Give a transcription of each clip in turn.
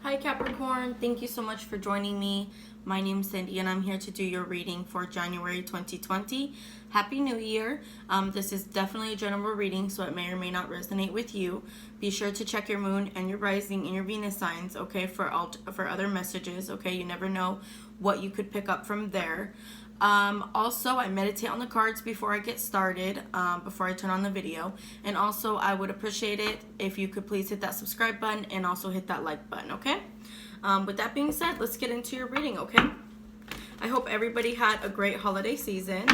Hi Capricorn, thank you so much for joining me. My name's Cindy and I'm here to do your reading for January 2020. Happy New Year. This is definitely a general reading, so it may or may not resonate with you. Be sure to check your moon and your rising and your Venus signs, okay, for other messages, okay? You never know what you could pick up from there. Also, I meditate on the cards before I get started, before I turn on the video. And also, I would appreciate it if you could please hit that subscribe button and also hit that like button, okay? With that being said, let's get into your reading, okay? I hope everybody had a great holiday season.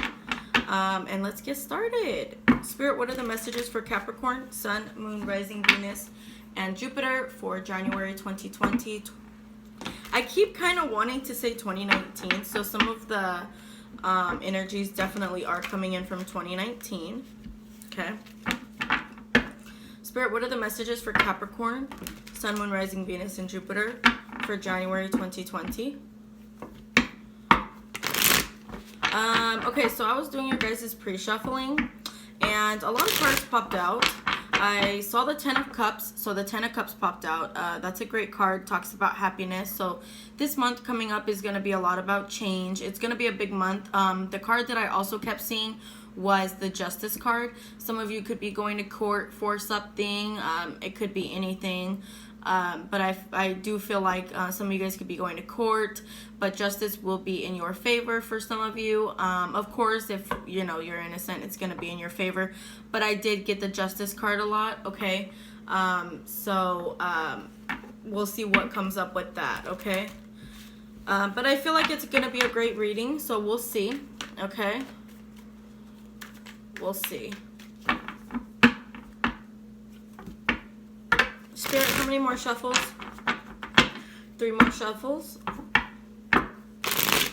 And let's get started. Spirit, what are the messages for Capricorn, Sun, Moon, Rising, Venus, and Jupiter for January 2020? I keep kind of wanting to say 2019, so some of the energies definitely are coming in from 2019. Okay. Spirit, what are the messages for Capricorn, Sun, Moon, Rising, Venus, and Jupiter for January 2020? Okay, so I was doing your guys' pre-shuffling, and a lot of cards popped out. I saw the 10 of Cups, so the 10 of Cups popped out. That's a great card, talks about happiness. So this month coming up is going to be a lot about change. It's going to be a big month. The card that I also kept seeing was the Justice card. Some of you could be going to court for something. It could be anything. But I do feel like some of you guys could be going to court, but justice will be in your favor for some of you. Of course, if you know you're innocent, it's going to be in your favor. But I did get the Justice card a lot, okay? We'll see what comes up with that, okay? But I feel like it's going to be a great reading, so we'll see, okay? We'll see. Spirit, how many more shuffles? 3 more shuffles.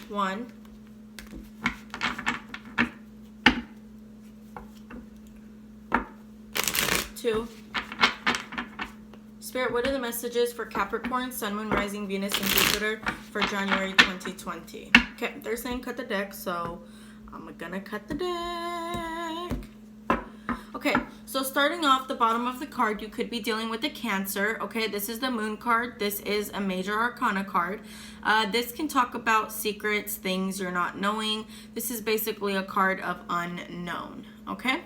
1. 2. Spirit, what are the messages for Capricorn, Sun, Moon, Rising, Venus, and Jupiter for January 2020? Okay, they're saying cut the deck, so I'm gonna cut the deck. Okay, so starting off the bottom of the card, you could be dealing with a Cancer. Okay, this is the Moon card. This is a Major Arcana card. This can talk about secrets, things you're not knowing. This is basically a card of unknown. Okay,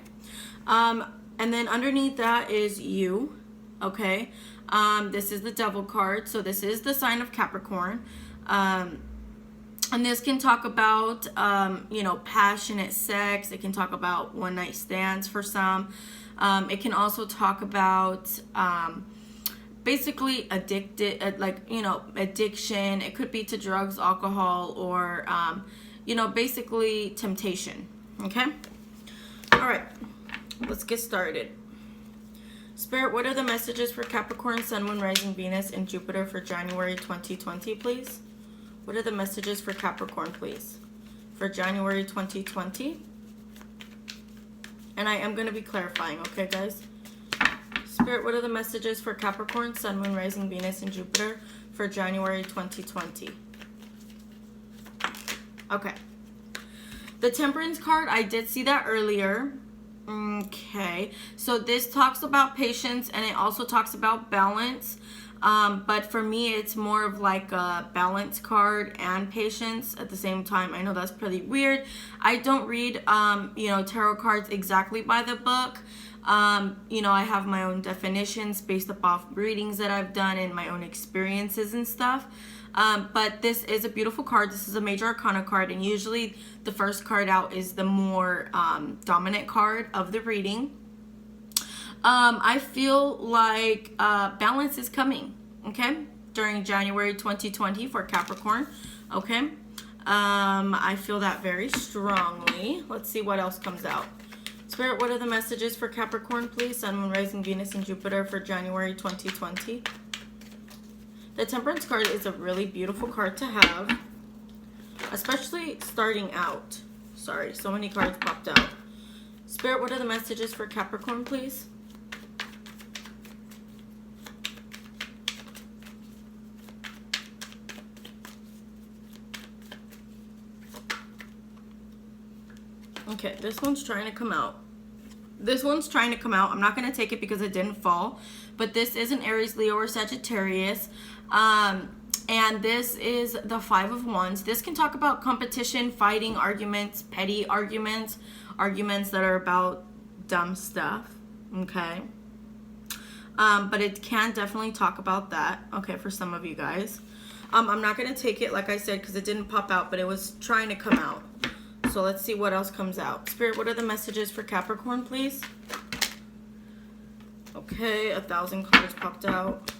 and then underneath that is you. Okay, this is the Devil card. So this is the sign of Capricorn. And this can talk about, you know, passionate sex. It can talk about one-night stands for some. It can also talk about basically addiction. It could be to drugs, alcohol, or, you know, basically temptation. Okay? All right. Let's get started. Spirit, what are the messages for Capricorn, Sun, Moon, Rising, Venus, and Jupiter for January 2020, please? What are the messages for Capricorn, please, for January 2020? And I am going to be clarifying, okay, guys? Spirit, what are the messages for Capricorn, Sun, Moon, Rising, Venus, and Jupiter for January 2020? Okay. The Temperance card, I did see that earlier. Okay. So this talks about patience, and it also talks about balance. But for me, it's more of like a balance card and patience at the same time. I know that's pretty weird. I don't read, you know, tarot cards exactly by the book. You know, I have my own definitions based off readings that I've done and my own experiences and stuff. But this is a beautiful card. This is a Major Arcana card, and usually the first card out is the more dominant card of the reading. I feel like balance is coming, okay, during January 2020 for Capricorn, okay? I feel that very strongly. Let's see what else comes out. Spirit, what are the messages for Capricorn, please? Sun, Moon, Rising, Venus, and Jupiter for January 2020. The Temperance card is a really beautiful card to have, especially starting out. Sorry, so many cards popped out. Spirit, what are the messages for Capricorn, please? Okay, this one's trying to come out. This one's trying to come out. I'm not going to take it because it didn't fall. But this is an Aries, Leo, or Sagittarius. And this is the Five of Wands. This can talk about competition, fighting, arguments, petty arguments, arguments that are about dumb stuff. Okay. But it can definitely talk about that. Okay, for some of you guys. I'm not going to take it, like I said, because it didn't pop out, but it was trying to come out. So let's see what else comes out. Spirit, what are the messages for Capricorn, please? Okay, 1,000 cards popped out.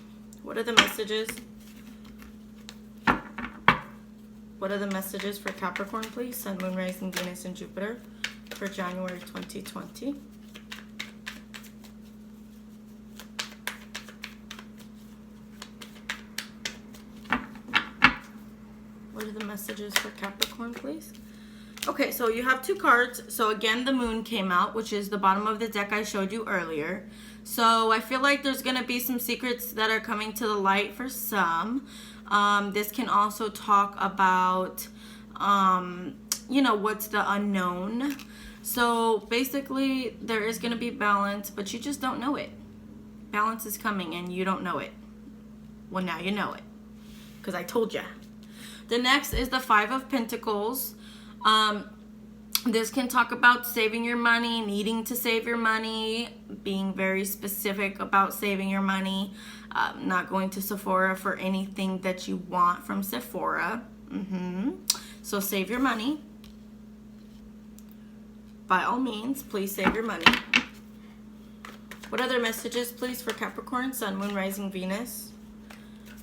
What are the messages? What are the messages for Capricorn, please? Sun, Moon, Rising, Venus, and Jupiter for January 2020. What are the messages for Capricorn, please? Okay, so you have 2 cards. So again, the moon came out, which is the bottom of the deck I showed you earlier. So I feel like there's going to be some secrets that are coming to the light for some. This can also talk about, you know, what's the unknown. So basically, there is going to be balance, but you just don't know it. Balance is coming and you don't know it. Well, now you know it, because I told you. The next is the Five of Pentacles. This can talk about saving your money, needing to save your money, being very specific about saving your money, not going to Sephora for anything that you want from Sephora. So save your money. By all means, please save your money. What other messages, please, for Capricorn, Sun, Moon, Rising, Venus,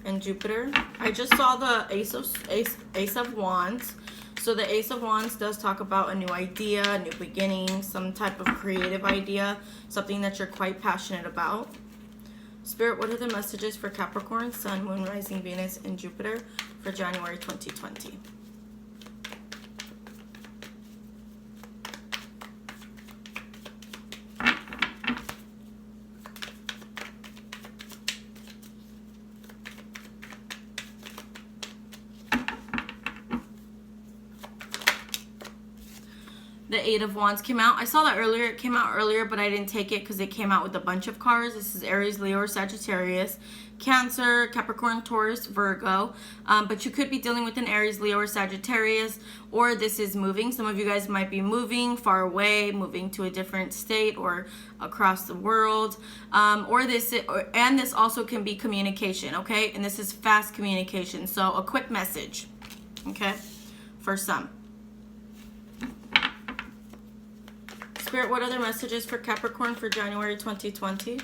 and Jupiter? I just saw the Ace of Wands. So the Ace of Wands does talk about a new idea, a new beginning, some type of creative idea, something that you're quite passionate about. Spirit, what are the messages for Capricorn, Sun, Moon, Rising, Venus, and Jupiter for January 2020? The Eight of Wands came out. I saw that earlier. It came out earlier, but I didn't take it because it came out with a bunch of cards. This is Aries, Leo, or Sagittarius, Cancer, Capricorn, Taurus, Virgo. But you could be dealing with an Aries, Leo, or Sagittarius, or this is moving. Some of you guys might be moving far away, moving to a different state or across the world. And this also can be communication, okay? And this is fast communication. So a quick message, okay, for some. Spirit, what other messages for Capricorn for January 2020?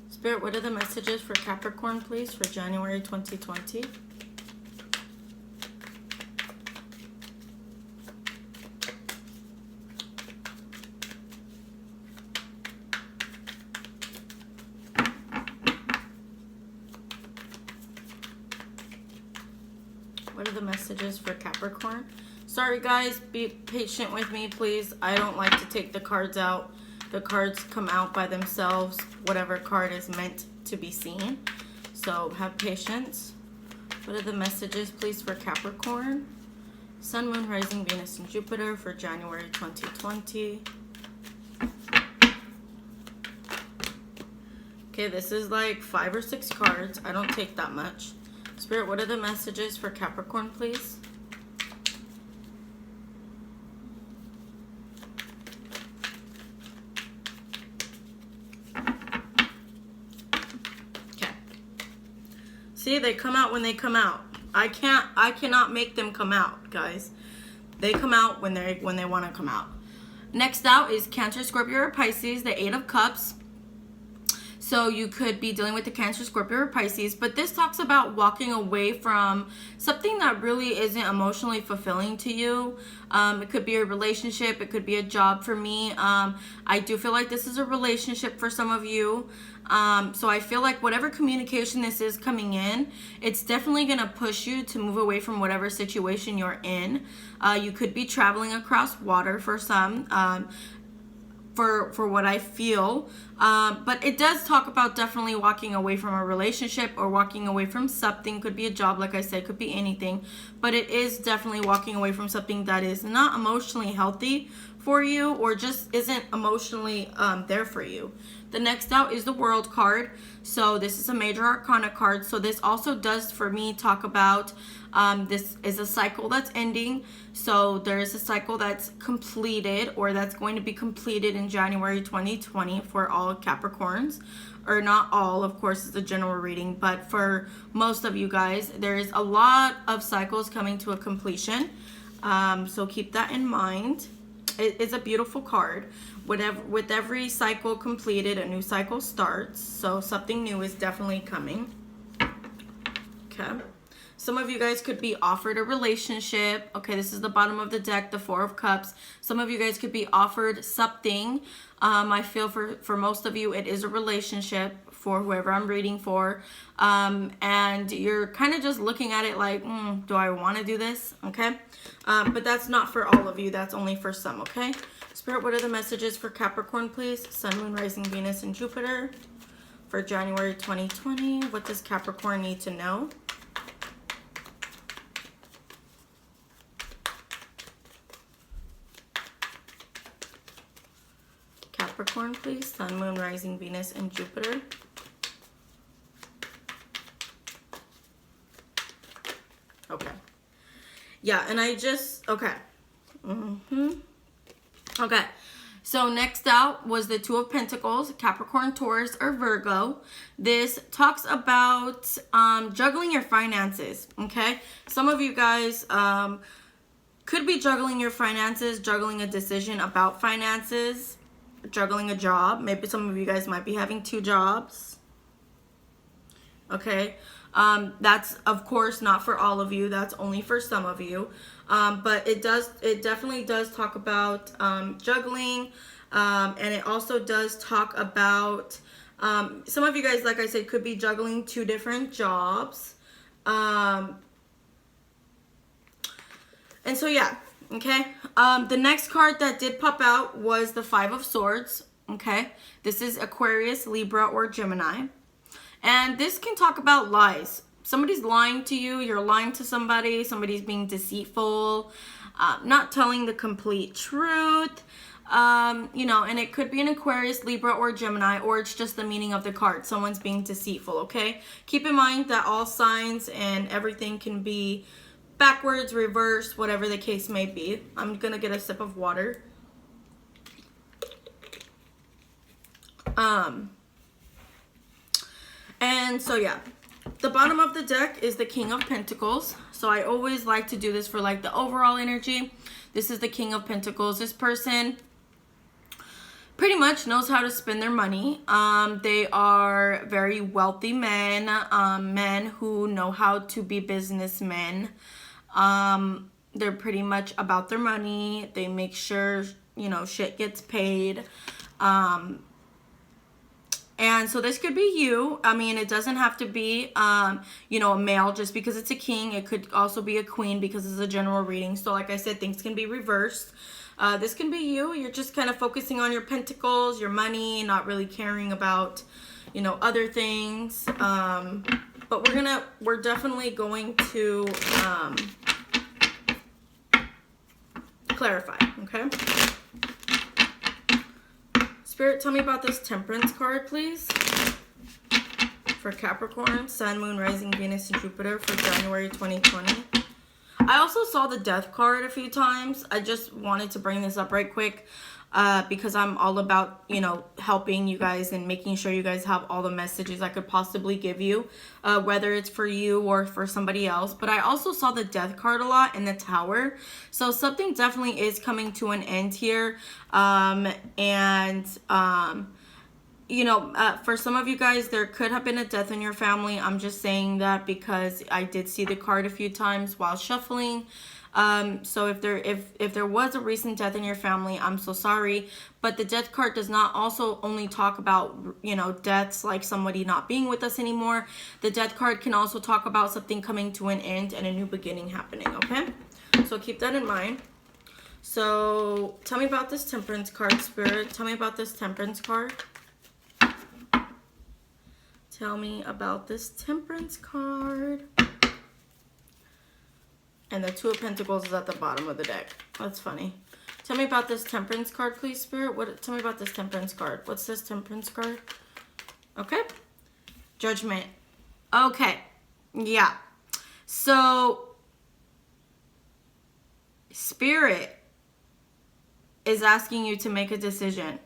Spirit, what are the messages for Capricorn, please, for January 2020? What are the messages for Capricorn? Sorry guys, be patient with me, please. I don't like to take the cards out. The cards come out by themselves, whatever card is meant to be seen. So have patience. What are the messages, please, for Capricorn? Sun, Moon, Rising, Venus, and Jupiter for January 2020. Okay, this is like 5 or 6 cards. I don't take that much. Spirit, what are the messages for Capricorn, please? Okay. See, they come out when they come out. I cannot make them come out, guys. They come out when they want to come out. Next out is Cancer, Scorpio, or Pisces, the Eight of Cups. So you could be dealing with the Cancer, Scorpio, or Pisces, but this talks about walking away from something that really isn't emotionally fulfilling to you. It could be a relationship. It could be a job for me. I do feel like this is a relationship for some of you. So I feel like whatever communication this is coming in, it's definitely going to push you to move away from whatever situation you're in. You could be traveling across water for some. for what I feel. But it does talk about definitely walking away from a relationship or walking away from something. Could be a job, like I said, could be anything. But it is definitely walking away from something that is not emotionally healthy for you or just isn't emotionally there for you. The next out is the World card. So this is a major arcana card. So this also does, for me, talk about this is a cycle that's ending. So there is a cycle that's completed or that's going to be completed in January 2020 for all Capricorns. Or not all, of course, it's a general reading. But for most of you guys, there is a lot of cycles coming to a completion. So keep that in mind. It's a beautiful card. With every cycle completed, a new cycle starts. So something new is definitely coming. Okay. Some of you guys could be offered a relationship. Okay, this is the bottom of the deck, the Four of Cups. Some of you guys could be offered something. I feel for most of you, it is a relationship for whoever I'm reading for. And you're kind of just looking at it like, do I want to do this? Okay. But that's not for all of you. That's only for some, okay? Spirit, what are the messages for Capricorn, please? Sun, Moon, Rising, Venus, and Jupiter for January 2020. What does Capricorn need to know? Capricorn, please. Sun, Moon, Rising, Venus, and Jupiter. Okay. Yeah, and I just, okay. Okay, so next out was the Two of Pentacles, Capricorn, Taurus, or Virgo. This talks about juggling your finances, okay? Some of you guys could be juggling your finances, juggling a decision about finances, juggling a job. Maybe some of you guys might be having 2 jobs, okay? That's of course not for all of you. That's only for some of you. But it definitely does talk about juggling. And it also does talk about some of you guys, like I said, could be juggling 2 different jobs. And so yeah, okay. The next card that did pop out was the Five of Swords. Okay, this is Aquarius, Libra, or Gemini. And this can talk about lies. Somebody's lying to you. You're lying to somebody. Somebody's being deceitful, not telling the complete truth. You know, and it could be an Aquarius, Libra, or Gemini, or it's just the meaning of the card. Someone's being deceitful, okay? Keep in mind that all signs and everything can be backwards, reversed, whatever the case may be. I'm going to get a sip of water. And so yeah, the bottom of the deck is the King of Pentacles. So I always like to do this for like the overall energy. This is the King of Pentacles. This person pretty much knows how to spend their money. They are very wealthy men, men who know how to be businessmen. They're pretty much about their money. They make sure, you know, shit gets paid. And so this could be you. I mean, it doesn't have to be, you know, a male just because it's a king. It could also be a queen because it's a general reading. So like I said, things can be reversed. This can be you. You're just kind of focusing on your pentacles, your money, not really caring about, you know, other things. But we're definitely going to clarify, okay? Spirit, tell me about this Temperance card, please. For Capricorn, Sun, Moon, Rising, Venus, and Jupiter for January 2020. I also saw the Death card a few times. I just wanted to bring this up right quick because I'm all about, you know, helping you guys and making sure you guys have all the messages I could possibly give you, whether it's for you or for somebody else. But I also saw the Death card a lot in the Tower. So something definitely is coming to an end here. You know, for some of you guys, there could have been a death in your family. I'm just saying that because I did see the card a few times while shuffling. So if there was a recent death in your family, I'm so sorry. But the Death card does not also only talk about, you know, deaths like somebody not being with us anymore. The Death card can also talk about something coming to an end and a new beginning happening, okay? So keep that in mind. So tell me about this Temperance card, Spirit. Tell me about this Temperance card. Tell me about this Temperance card. And the Two of Pentacles is at the bottom of the deck. That's funny. Tell me about this Temperance card, please, Spirit. Tell me about this Temperance card. What's this Temperance card? Okay. Judgment. Okay. Yeah. So, Spirit is asking you to make a decision.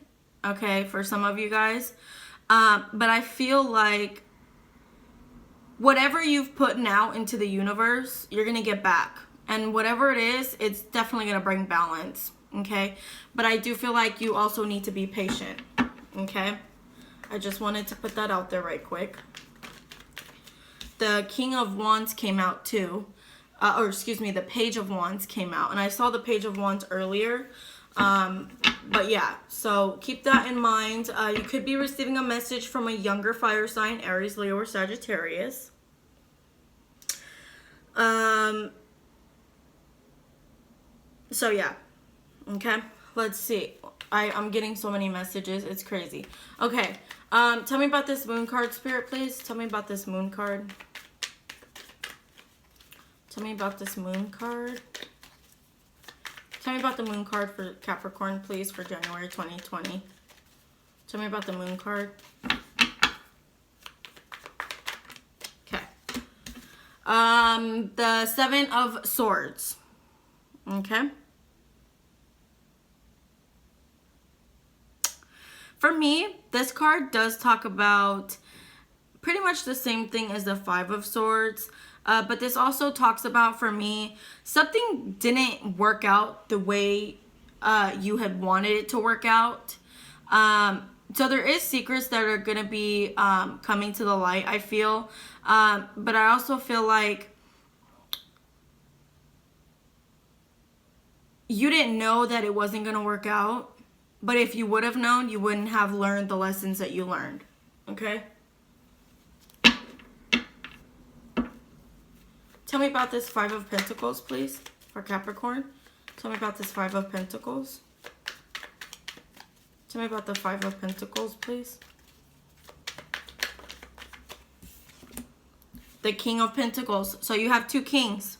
Okay, for some of you guys. But I feel like whatever you've put out into the universe, you're going to get back. And whatever it is, it's definitely going to bring balance. Okay? But I do feel like you also need to be patient. Okay? I just wanted to put that out there right quick. The King of Wands came out too. Or excuse me, the Page of Wands came out. And I saw the Page of Wands earlier. But yeah, so keep that in mind. You could be receiving a message from a younger fire sign, Aries, Leo, or Sagittarius. So yeah, okay, let's see. I'm getting so many messages, it's crazy. Okay, tell me about this Moon card, Spirit, please. Tell me about this Moon card. Tell me about this Moon card. Tell me about the Moon card for Capricorn, please, for January 2020. Tell me about the Moon card. Okay. The Seven of Swords. Okay. For me, this card does talk about pretty much the same thing as the Five of Swords. But this also talks about, for me, something didn't work out the way you had wanted it to work out. So there is secrets that are going to be coming to the light, I feel. But I also feel like you didn't know that it wasn't going to work out. But if you would have known, you wouldn't have learned the lessons that you learned. Okay? Tell me about this Five of Pentacles, please, for Capricorn. Tell me about this Five of Pentacles. Tell me about the Five of Pentacles, please. The King of Pentacles. So you have two kings.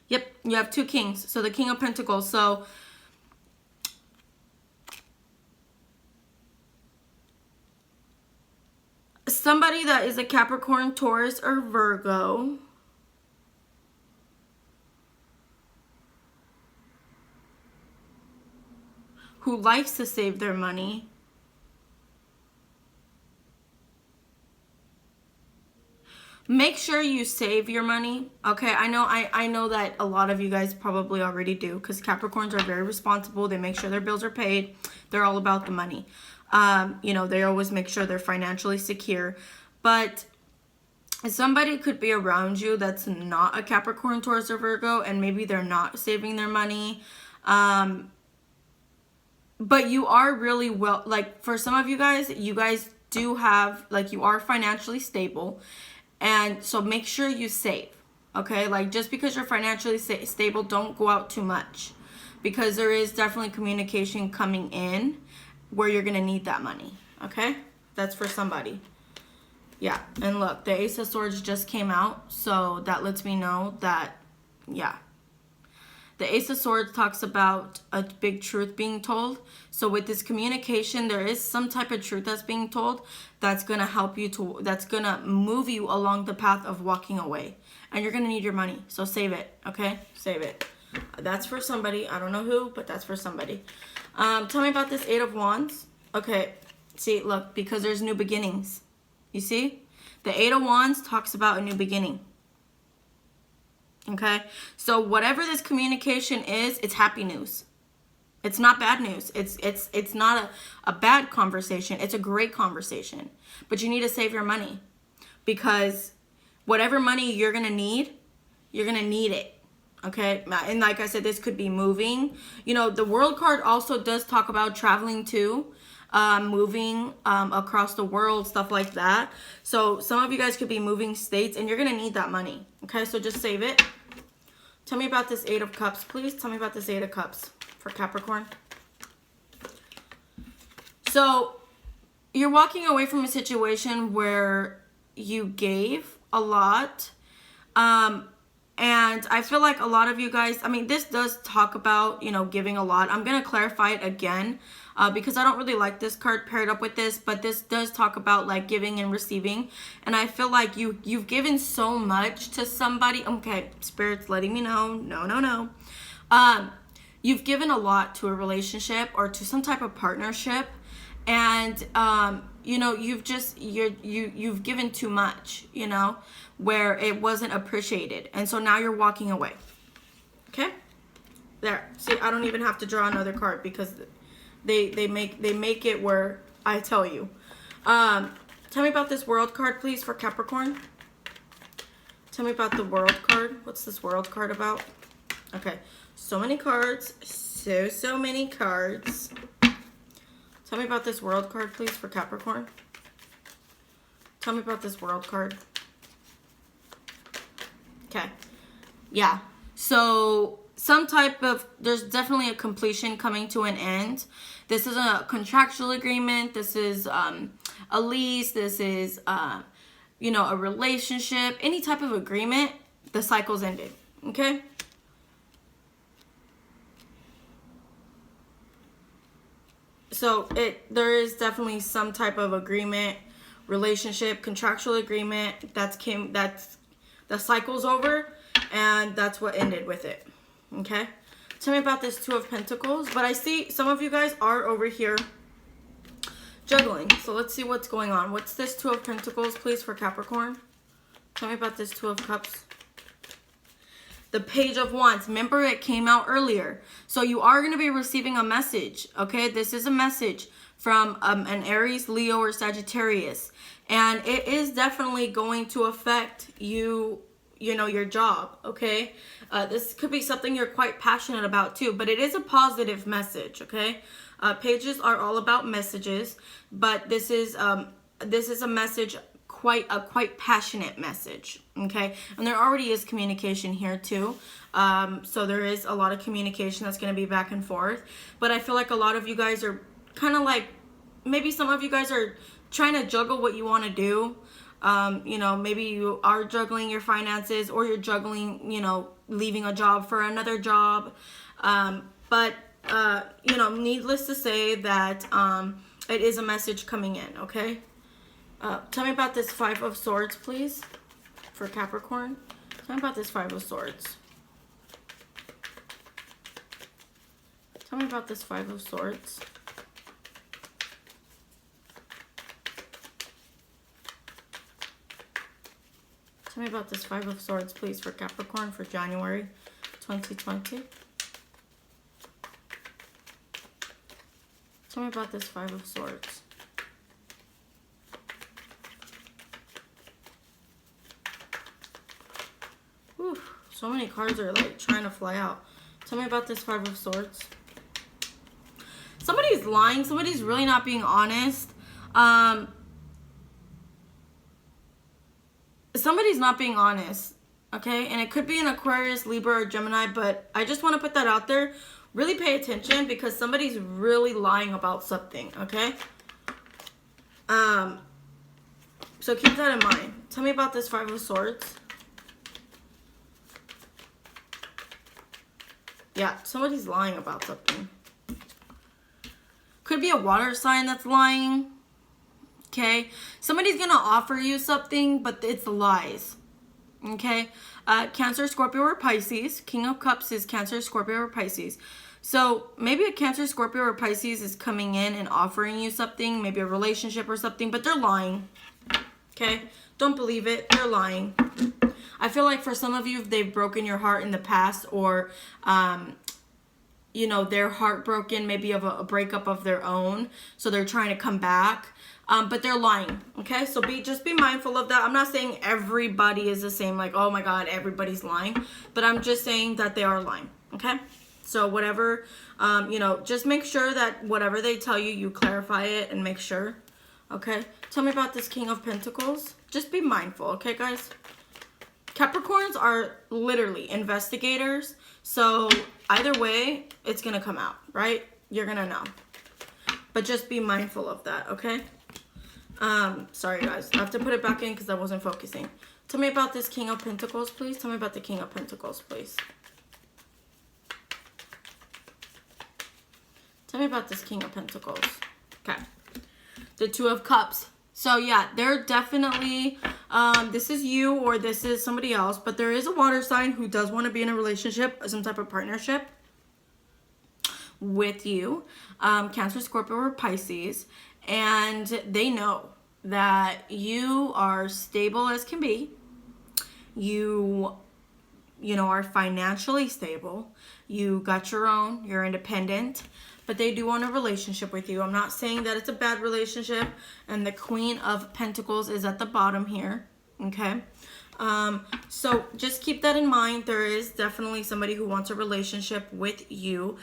Yep, you have two kings. So the King of Pentacles. So somebody that is a Capricorn, Taurus, or Virgo who likes to save their money make sure you save your money. Okay, I know that a lot of you guys probably already do, because Capricorns are very responsible. They make sure their bills are paid. They're all about the money. You know, they always make sure they're financially secure. But somebody could be around you that's not a Capricorn, Taurus, or Virgo, and maybe they're not saving their money. But you are really well, like for some of you guys do have, like, you are financially stable. And so make sure you save, okay? Like, just because you're financially stable, don't go out too much, because there is definitely communication coming in where you're going to need that money, okay? That's for somebody. Yeah, and look, the Ace of Swords just came out, so that lets me know that, yeah. The Ace of Swords talks about a big truth being told. So with this communication, there is some type of truth that's being told that's going to help you to, that's going to move you along the path of walking away. And you're going to need your money. So save it, okay? Save it. That's for somebody. I don't know who, but that's for somebody. Tell me about this Eight of Wands. Okay, see, look, because there's new beginnings. You see? The Eight of Wands talks about a new beginning. Okay, so whatever this communication is, it's happy news. It's not bad news. It's not a bad conversation. It's a great conversation. But you need to save your money, because whatever money you're going to need it. Okay, and like I said, this could be moving. You know, the World card also does talk about traveling too. moving across the world, stuff like that. So some of you guys could be moving states, and you're going to need that money. Okay, so just save it. Tell me about this 8 of Cups, please. Tell me about this 8 of Cups for Capricorn. So you're walking away from a situation where you gave a lot. And I feel like a lot of you guys, I mean, this does talk about, you know, giving a lot. I'm going to clarify it again because I don't really like this card paired up with this, but this does talk about like giving and receiving. And I feel like you've given so much to somebody. Okay, Spirit's letting me know. No. You've given a lot to a relationship or to some type of partnership. And, you know, you've given too much, you know, where it wasn't appreciated. And so now you're walking away. Okay? There. See, I don't even have to draw another card because they make it where I tell you. Tell me about this World card, please, for Capricorn. Tell me about the World card. What's this World card about? Okay. So many cards. So many cards. Tell me about this World card, please, for Capricorn. Tell me about this World card. Okay. Yeah. So some type of, there's definitely a completion coming to an end. This is a contractual agreement. This is a lease. This is, you know, a relationship. Any type of agreement, the cycle's ended. Okay? So there is definitely some type of agreement, relationship, contractual agreement the cycle's over, and that's what ended with it. Okay? Tell me about this 2 of Pentacles. But I see some of you guys are over here juggling. So let's see what's going on. What's this 2 of Pentacles, please, for Capricorn? Tell me about this 2 of Cups. The Page of Wands. Remember, it came out earlier. So you are going to be receiving a message. Okay? This is a message from an Aries, Leo, or Sagittarius. And it is definitely going to affect you, you know, your job. Okay? This could be something you're quite passionate about too. But it is a positive message. Okay? Pages are all about messages. But this is a message, a quite passionate message. Okay? And there already is communication here too. So there is a lot of communication that's going to be back and forth. But I feel like a lot of you guys are kind of like, maybe some of you guys are trying to juggle what you want to do. You know, maybe you are juggling your finances, or you're juggling, you know, leaving a job for another job. But you know, needless to say that it is a message coming in. Okay? Tell me about this 5 of Swords, please, for Capricorn. Tell me about this 5 of Swords. Tell me about this 5 of Swords. Tell me about this 5 of Swords, please, for Capricorn for January 2020. Tell me about this 5 of Swords. Whew, so many cards are like trying to fly out. Tell me about this 5 of Swords. Somebody's lying. Somebody's really not being honest. Somebody's not being honest. Okay? And it could be an Aquarius, Libra, or Gemini, but I just want to put that out there. Really pay attention because somebody's really lying about something. Okay? So keep that in mind. Tell me about this 5 of Swords. Yeah, somebody's lying about something. Could be a water sign that's lying. Okay? Somebody's going to offer you something, but it's lies. Okay? Cancer, Scorpio, or Pisces. King of Cups is Cancer, Scorpio, or Pisces. So maybe a Cancer, Scorpio, or Pisces is coming in and offering you something, maybe a relationship or something, but they're lying. Okay? Don't believe it. They're lying. I feel like for some of you, they've broken your heart in the past, or, you know, they're heartbroken, maybe of a breakup of their own. So they're trying to come back. But they're lying. Okay? So just be mindful of that. I'm not saying everybody is the same. Like, oh my God, everybody's lying. But I'm just saying that they are lying. Okay? So whatever, you know, just make sure that whatever they tell you, you clarify it and make sure. Okay. Tell me about this King of Pentacles. Just be mindful. Okay, guys. Capricorns are literally investigators. So either way, it's going to come out, right? You're going to know. But just be mindful of that. Okay. Sorry, guys. I have to put it back in because I wasn't focusing. Tell me about this King of Pentacles, please. Tell me about the King of Pentacles, please. Tell me about this King of Pentacles. Okay. The Two of Cups. So, yeah, they're definitely, this is you or this is somebody else, but there is a water sign who does want to be in a relationship, some type of partnership with you. Cancer, Scorpio, or Pisces. And they know that you are stable as can be. You know, are financially stable. You got your own. You're independent. But they do want a relationship with you. I'm not saying that it's a bad relationship. And the Queen of Pentacles is at the bottom here. Okay. So just keep that in mind. There is definitely somebody who wants a relationship with you.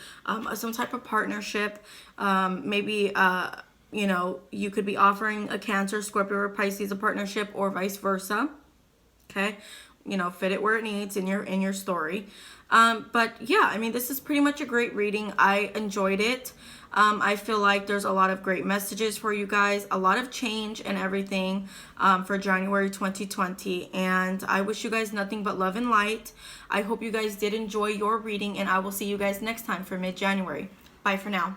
Some type of partnership. Maybe, you know, you could be offering a Cancer, Scorpio, or Pisces a partnership or vice versa. Okay. You know, fit it where it needs in your story. But yeah, I mean, this is pretty much a great reading. I enjoyed it. I feel like there's a lot of great messages for you guys, a lot of change and everything for January 2020. And I wish you guys nothing but love and light. I hope you guys did enjoy your reading, and I will see you guys next time for mid-January. Bye for now.